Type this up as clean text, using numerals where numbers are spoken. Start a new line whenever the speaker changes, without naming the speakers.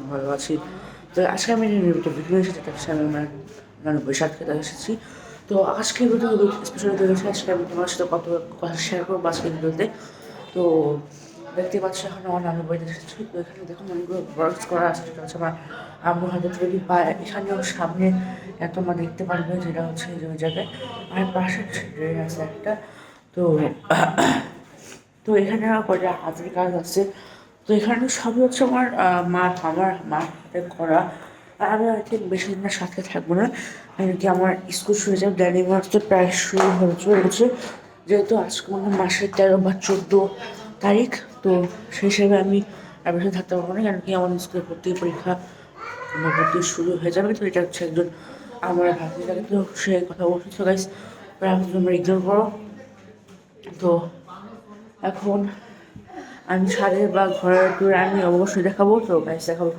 ভালো আছি। তো আজকে আমি নিয়মিত ভিডিও এসেছি, তার সাথে আমার নানু সাথে খেতে এসেছি। তো আজকের ভিডিও স্পেশালি রয়েছে, আজকে আমি তোমার সাথে কত কথা শেয়ার করবো আজকের ভিডিওতে। তো দেখতে পাচ্ছি এখন আমার নানু বাড়িতে এসেছি। তো এখানে দেখুন অনেকগুলো ওয়ার্কস করা আছে, যেটা হচ্ছে আমার আম্মুর হাতে তৈরি। বা এখানেও সামনে তোমরা দেখতে পারবে, যেটা হচ্ছে যে ওই জায়গায় আর পাশে ড্রেন আছে একটা। তো তো এখানে কয়টা হাতের কাজ আছে। তো এখানে সবই হচ্ছে আমার হাতে করা। আর আমি আই থিঙ্ক বেশি দিনের সাথে থাকবো না, কারণ কি আমার স্কুল শুরু হয়ে যাবে। জানুয়ারি তো প্রায় শুরু হয়ে চলেছে, যেহেতু আজকে মাসের 13 বা 14 তারিখ। তো সেই হিসেবে আমি আর বেশি থাকতে পারবো না, কারণ কি আমার স্কুলে ভর্তি পরীক্ষা ভর্তি শুরু হয়ে যাবে। তো এটা হচ্ছে একজন আমার ভাবতে থাকে, তো সে কথা বলছো গাইস, তোমরা ইগনোর করো। তো এখন আমি ছাদে বা ঘরের টুরে আমি অবশ্যই দেখাবো। তো গাইস দেখাবো।